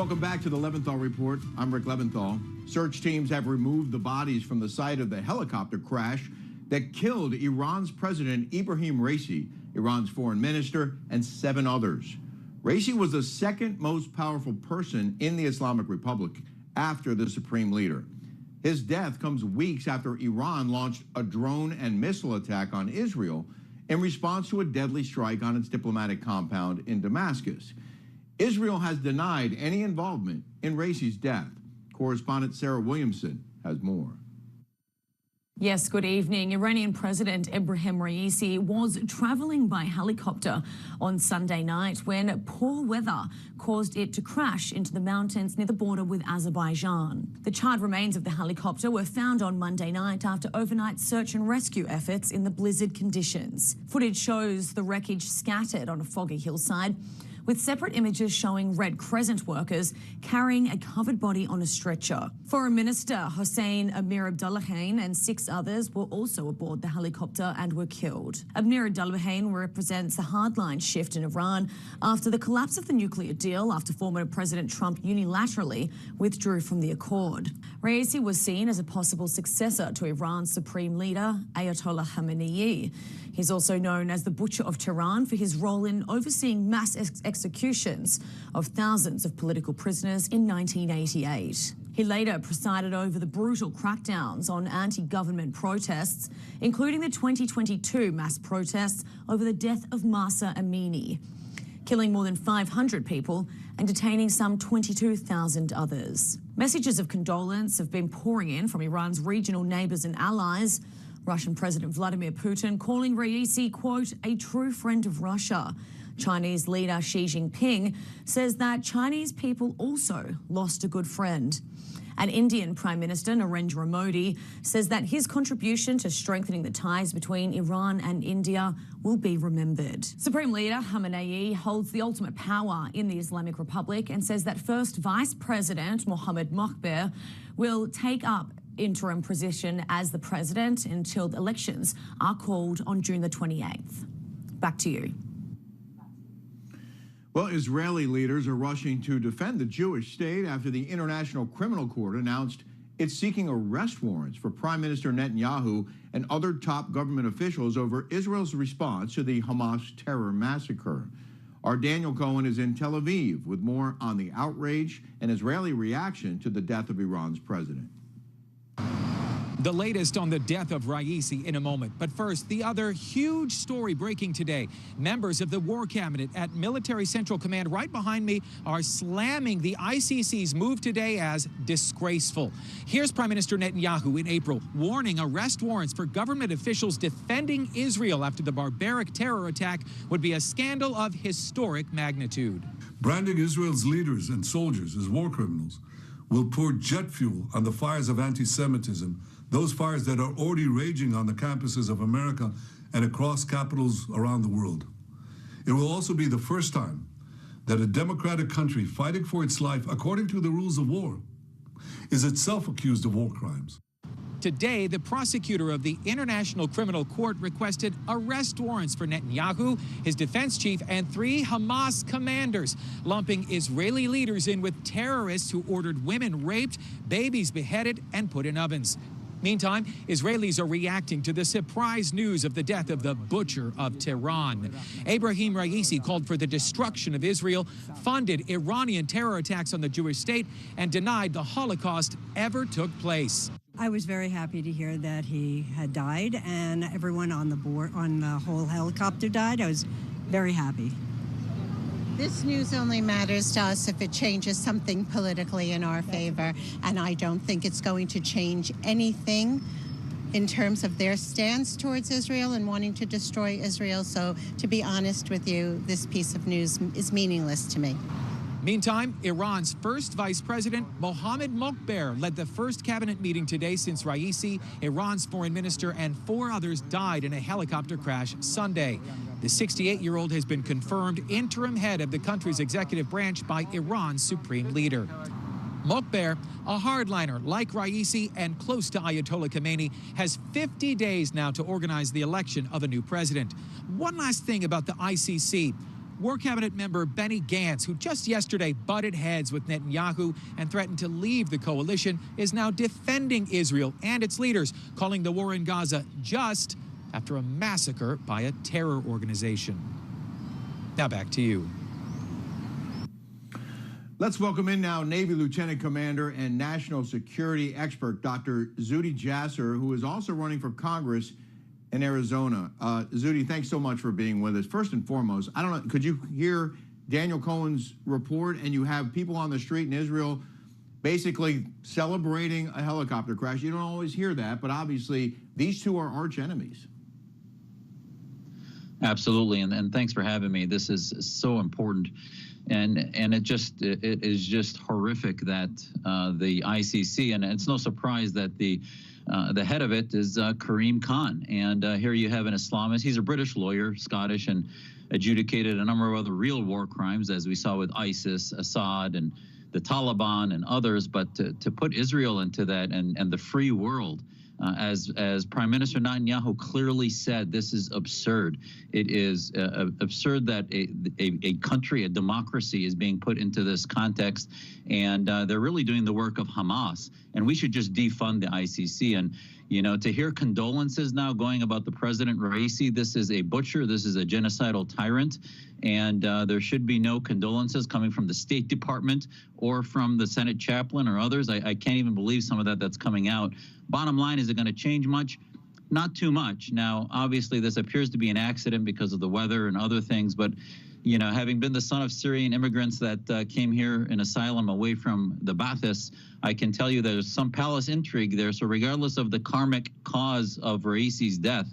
Welcome back to the Leventhal Report. I'm Rick Leventhal. Search teams have removed the bodies from the site of the helicopter crash that killed Iran's President Ibrahim Raisi, Iran's foreign minister, and 7 others. Raisi was the second most powerful person in the Islamic Republic after the supreme leader. His death comes weeks after Iran launched a drone and missile attack on Israel in response to a deadly strike on its diplomatic compound in Damascus. Israel has denied any involvement in Raisi's death. Correspondent Sarah Williamson has more. Yes, good evening. Iranian President Ibrahim Raisi was traveling by helicopter on Sunday night when poor weather caused it to crash into the mountains near the border with Azerbaijan. The charred remains of the helicopter were found on Monday night after overnight search and rescue efforts in the blizzard conditions. Footage shows the wreckage scattered on a foggy hillside, with separate images showing Red Crescent workers carrying a covered body on a stretcher. Foreign Minister Hossein Amir Abdullahian and 6 others were also aboard the helicopter and were killed. Amir Abdullahian represents the hardline shift in Iran after the collapse of the nuclear deal after former President Trump unilaterally withdrew from the accord. Raisi was seen as a possible successor to Iran's supreme leader, Ayatollah Khamenei. He's also known as the Butcher of Tehran for his role in overseeing mass executions of thousands of political prisoners in 1988. He later presided over the brutal crackdowns on anti-government protests, including the 2022 mass protests over the death of Mahsa Amini, killing more than 500 people and detaining some 22,000 others. Messages of condolence have been pouring in from Iran's regional neighbours and allies. Russian President Vladimir Putin calling Raisi, quote, a true friend of Russia. Chinese leader Xi Jinping says that Chinese people also lost a good friend. And Indian Prime Minister Narendra Modi says that his contribution to strengthening the ties between Iran and India will be remembered. Supreme Leader Khamenei holds the ultimate power in the Islamic Republic and says that first Vice President Mohammad Mokhber will take up interim position as the president until the elections are called on June the 28th. Back to you. Well, Israeli leaders are rushing to defend the Jewish state after the International Criminal Court announced it's seeking arrest warrants for Prime Minister Netanyahu and other top government officials over Israel's response to the Hamas terror massacre. Our Daniel Cohen is in Tel Aviv with more on the outrage and Israeli reaction to the death of Iran's president. The latest on the death of Raisi in a moment. But first, the other huge story breaking today. Members of the War Cabinet at Military Central Command right behind me are slamming the ICC's move today as disgraceful. Here's Prime Minister Netanyahu in April warning arrest warrants for government officials defending Israel after the barbaric terror attack would be a scandal of historic magnitude. Branding Israel's leaders and soldiers as war criminals will pour jet fuel on the fires of anti-Semitism, those fires that are already raging on the campuses of America and across capitals around the world. It will also be the first time that a democratic country fighting for its life according to the rules of war is itself accused of war crimes. Today, the prosecutor of the International Criminal Court requested arrest warrants for Netanyahu, his defense chief, and 3 Hamas commanders, lumping Israeli leaders in with terrorists who ordered women raped, babies beheaded, and put in ovens. Meantime, Israelis are reacting to the surprise news of the death of the Butcher of Tehran. Ibrahim Raisi called for the destruction of Israel, funded Iranian terror attacks on the Jewish state, and denied the Holocaust ever took place. I was very happy to hear that he had died and everyone on the board, on the whole helicopter died. I was very happy. This news only matters to us if it changes something politically in our favor, and I don't think it's going to change anything in terms of their stance towards Israel and wanting to destroy Israel. So, to be honest with you, this piece of news is meaningless to me. Meantime, Iran's first vice president, Mohammad Mokhber, led the first cabinet meeting today since Raisi, Iran's foreign minister, and 4 others died in a helicopter crash Sunday. The 68-year-old has been confirmed interim head of the country's executive branch by Iran's supreme leader. Mokhber, a hardliner like Raisi and close to Ayatollah Khamenei, has 50 days now to organize the election of a new president. One last thing about the ICC. War Cabinet member Benny Gantz, who just yesterday butted heads with Netanyahu and threatened to leave the coalition, is now defending Israel and its leaders, calling the war in Gaza just after a massacre by a terror organization. Now back to you. Let's welcome in now Navy Lieutenant Commander and national security expert Dr. Zuhdi Jasser, who is also running for Congress in Arizona. Zuhdi, thanks so much for being with us. First and foremost, I don't know, could you hear Daniel Cohen's report? And you have people on the street in Israel basically celebrating a helicopter crash. You don't always hear that, but obviously these two are arch enemies. Absolutely, and thanks for having me. This is so important, and it is just horrific that the ICC, and it's no surprise that the head of it is Karim Khan, and here you have an Islamist. He's a British lawyer, Scottish, and adjudicated a number of other real war crimes, as we saw with ISIS, Assad, and the Taliban, and others. But to put Israel into that, and the free world. As Prime Minister Netanyahu clearly said, this is absurd. It is absurd that a country, a democracy, is being put into this context, and they're really doing the work of Hamas. And we should just defund the ICC. And you know, to hear condolences now going about the President Raisi, this is a butcher, this is a genocidal tyrant, and there should be no condolences coming from the State Department or from the Senate chaplain or others. I can't even believe some of that's coming out. Bottom line, is it going to change much? Not too much. Now, obviously, this appears to be an accident because of the weather and other things, but you know, having been the son of Syrian immigrants that came here in asylum away from the Ba'athists, I can tell you there's some palace intrigue there. So regardless of the karmic cause of Raisi's death,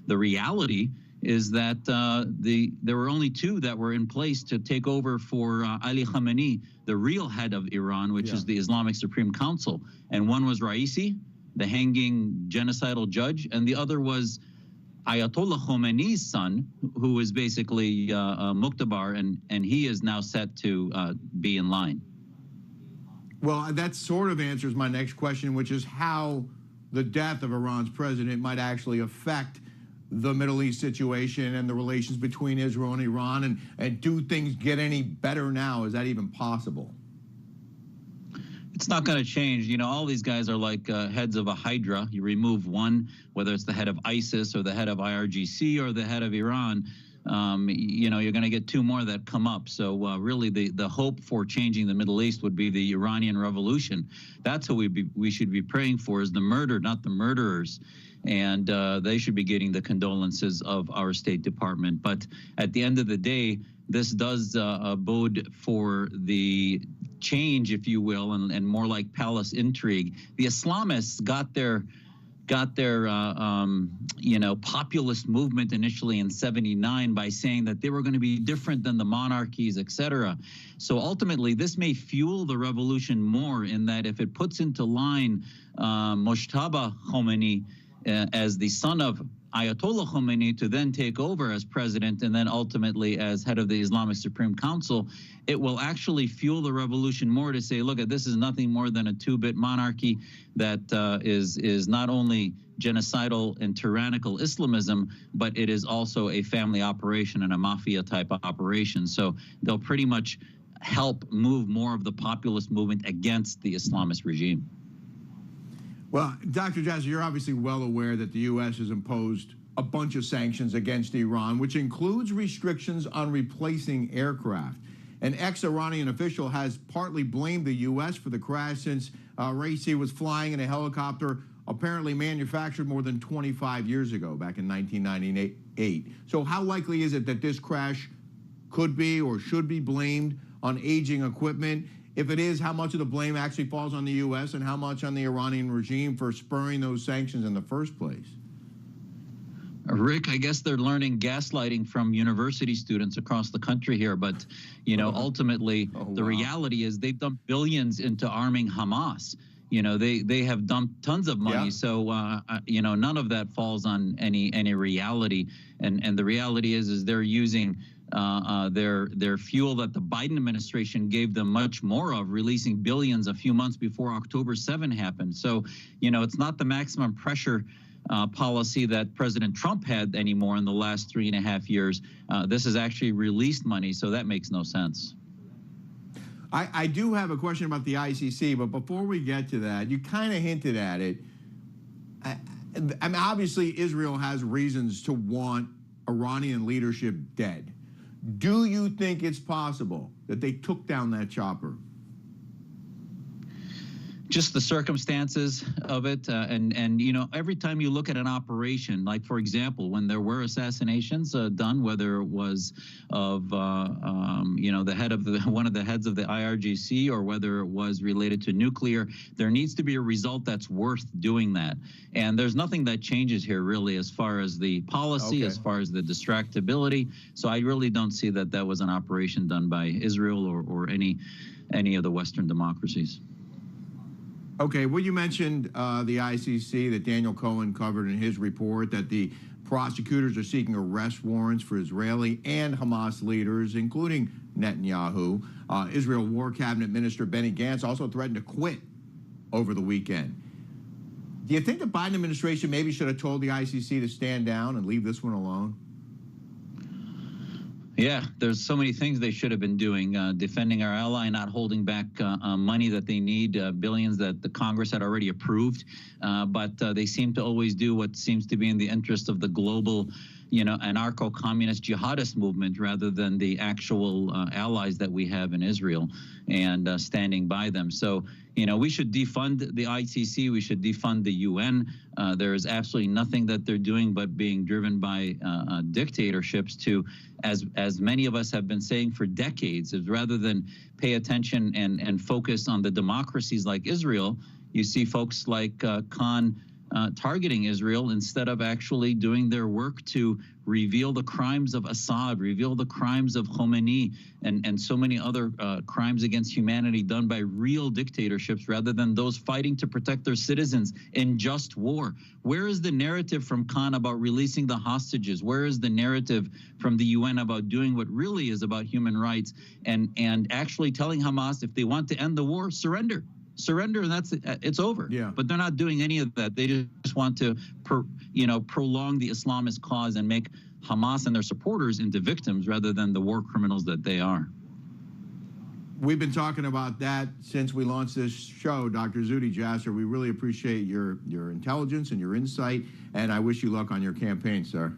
the reality is that there were only two that were in place to take over for Ali Khamenei, the real head of Iran, which is the Islamic Supreme Council. And one was Raisi, the hanging genocidal judge, and the other was Ayatollah Khomeini's son, who is basically Muqtabar, and he is now set to be in line. Well, that sort of answers my next question, which is how the death of Iran's president might actually affect the Middle East situation and the relations between Israel and Iran, and do things get any better now? Is that even possible? It's not going to change. You know, all these guys are like heads of a hydra. You remove one, whether it's the head of ISIS or the head of IRGC or the head of Iran, you know, you're going to get two more that come up. So really the hope for changing the Middle East would be the Iranian Revolution. That's who we should be praying for, is the murdered, not the murderers. And they should be getting the condolences of our State Department. But at the end of the day, this does bode for the change, if you will, and more like palace intrigue. The Islamists got their you know, populist movement initially in '79 by saying that they were going to be different than the monarchies, etc. So ultimately, this may fuel the revolution more, in that if it puts into line Mojtaba Khomeini as the son of Ayatollah Khomeini to then take over as president and then ultimately as head of the Islamic Supreme Council, it will actually fuel the revolution more to say, look, this is nothing more than a two-bit monarchy that is not only genocidal and tyrannical Islamism, but it is also a family operation and a mafia type of operation. So they'll pretty much help move more of the populist movement against the Islamist regime. Well, Dr. Jasser, you're obviously well aware that the U.S. has imposed a bunch of sanctions against Iran, which includes restrictions on replacing aircraft. An ex-Iranian official has partly blamed the U.S. for the crash, since Raisi was flying in a helicopter apparently manufactured more than 25 years ago, back in 1998. So how likely is it that this crash could be or should be blamed on aging equipment? If it is, how much of the blame actually falls on the U.S. and how much on the Iranian regime for spurring those sanctions in the first place? Rick, I guess they're learning gaslighting from university students across the country here. But, you know, ultimately, the reality is they've dumped billions into arming Hamas. You know, they have dumped tons of money. Yeah. So, you know, none of that falls on any reality. And the reality is they're using their fuel that the Biden administration gave them much more of, releasing billions a few months before October 7 happened. So, you know, it's not the maximum pressure policy that President Trump had anymore in the last 3.5 years. This has actually released money, so that makes no sense. I do have a question about the ICC, but before we get to that, you kind of hinted at it. I mean, obviously, Israel has reasons to want Iranian leadership dead. Do you think it's possible that they took down that chopper? Just the circumstances of it, and you know, every time you look at an operation, like for example, when there were assassinations done, whether it was of you know, the head of one of the heads of the IRGC, or whether it was related to nuclear, there needs to be a result that's worth doing that. And there's nothing that changes here really, as far as the policy, as far as the distractibility. So I really don't see that that was an operation done by Israel or any of the Western democracies. Okay, well, you mentioned the ICC that Daniel Cohen covered in his report, that the prosecutors are seeking arrest warrants for Israeli and Hamas leaders, including Netanyahu. Israel War Cabinet Minister Benny Gantz also threatened to quit over the weekend. Do you think the Biden administration maybe should have told the ICC to stand down and leave this one alone? Yeah, there's so many things they should have been doing, defending our ally, not holding back money that they need, billions that the Congress had already approved. But they seem to always do what seems to be in the interest of the global, you know, anarcho-communist jihadist movement, rather than the actual allies that we have in Israel, and standing by them. So, you know, we should defund the ICC. We should defund the UN. There is absolutely nothing that they're doing but being driven by dictatorships to, as many of us have been saying for decades, is rather than pay attention and focus on the democracies like Israel, you see folks like Khan targeting Israel instead of actually doing their work to reveal the crimes of Assad, reveal the crimes of Khomeini, and so many other crimes against humanity done by real dictatorships, rather than those fighting to protect their citizens in just war. Where is the narrative from Khan about releasing the hostages? Where is the narrative from the UN about doing what really is about human rights, and actually telling Hamas, if they want to end the war, surrender, and that's it, it's over. Yeah. But they're not doing any of that. They just want to, prolong the Islamist cause and make Hamas and their supporters into victims rather than the war criminals that they are. We've been talking about that since we launched this show, Dr. Zuhdi Jasser. We really appreciate your intelligence and your insight, and I wish you luck on your campaign, sir.